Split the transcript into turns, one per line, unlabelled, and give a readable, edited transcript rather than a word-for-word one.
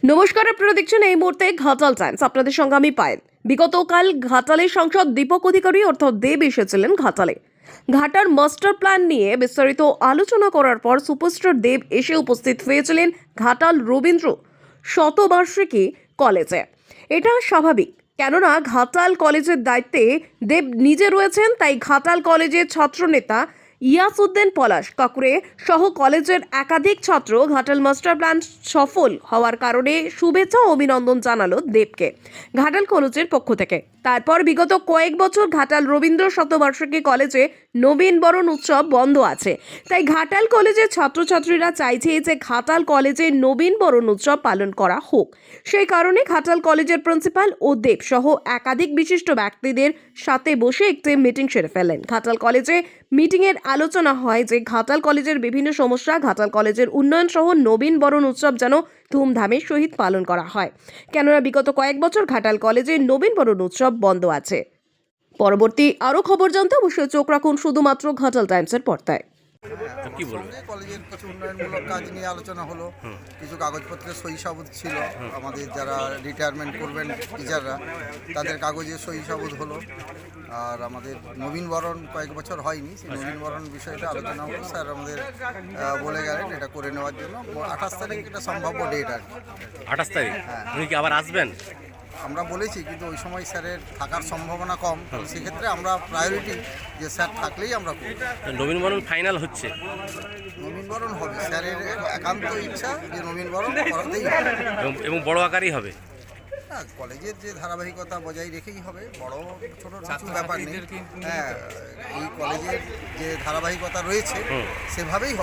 নমস্কার, আপনারা দেখছেন এই মুহূর্তে ঘাটাল টাইমস। আপনাদের সঙ্গে আমি পায়েল। বিগতকাল ঘাটালের সাংসদ দীপক অধিকারী অর্থাৎ দেব এসেছিলেন ঘাটালে। ঘাটার মাস্টার প্ল্যান নিয়ে বিস্তারিত আলোচনা করার পর সুপারস্টার দেব এসে উপস্থিত হয়েছিলেন ঘাটাল রবীন্দ্র শতবার্ষিকী কলেজে। এটা স্বাভাবিক, কেননা ঘাটাল কলেজের দায়িত্বে দেব নিজে রয়েছেন। তাই ঘাটাল কলেজের ছাত্রনেতা ইয়াসউদ্দিন পলাশ কাকুরে সহ কলেজের একাধিক ছাত্র ঘাটাল মাস্টার প্ল্যান সফল হওয়ার কারণে শুভেচ্ছা ও অভিনন্দন জানালো দেবকে ঘাটাল কলেজের পক্ষ থেকে। তারপর বিগত কয়েক বছর ঘাটাল রবীন্দ্র শতবার্ষিকী কলেজে নবীন বরণ উৎসব বন্ধ আছে। তাই ঘাটাল কলেজের ছাত্রছাত্রীরা চাইছে যে ঘাটাল কলেজে নবীন বরণ উৎসব পালন করা হোক। সেই কারণে ঘাটাল কলেজের প্রিন্সিপাল ও দেব সহ একাধিক বিশিষ্ট ব্যক্তিদের সাথে বসে একটি মিটিং সেরে ফেলেন। ঘাটাল কলেজে মিটিংয়ের আলোচনা হয় যে ঘাটাল কলেজের বিভিন্ন সমস্যা, ঘাটাল কলেজের উন্নয়ন সহ নবীন বরণ উৎসব যেন ধুমধামের সহিত পালন করা হয়, কেননা বিগত কয়েক বছর ঘাটাল কলেজে নবীন বরণ উৎসব বন্ধ আছে। পরবর্তী আরও খবর জানতে অবশ্যই চোখ রাখুন শুধুমাত্র ঘাটাল টাইমসের পর্দায়।
কি বলবো, কলেজের কিছু উন্নয়নমূলক কাজ নিয়ে আলোচনা হলো, কিছু কাগজপত্রের সই সাবুত ছিল, আমাদের যারা রিটায়ারমেন্ট করবেন টিচাররা তাদের কাগজে সই সাবুত হলো। আর আমাদের নবীনবরণ কয়েক বছর হয়নি, সেই নবীনবরণ বিষয়টা আলোচনা হলো। স্যার আমাদের বলে গেলেন এটা করে নেওয়ার জন্য 28 তারিখ এটা সম্ভাব্য ডেট আর কি।
28 তারিখ উনি কি আবার আসবেন?
আমরা বলেছি, কিন্তু ওই সময় স্যারের থাকার সম্ভাবনা কম, সেক্ষেত্রে আমরা প্রায়োরিটি যে স্যার থাকলেই আমরা করি।
নবীনবরণ ফাইনাল হচ্ছে,
নবীনবরণ হবে, স্যারের একান্ত ইচ্ছা যে নবীনবরণ করাতেই হবে
এবং বড় আকারই হবে।
হ্যাঁ, কলেজের যে ধারাবাহিকতা বজায় রেখেই হবে, বড় ছোট কিছু ব্যাপার নেই। হ্যাঁ, এই কলেজের যে ধারাবাহিকতা রয়েছে সেভাবেই হবে।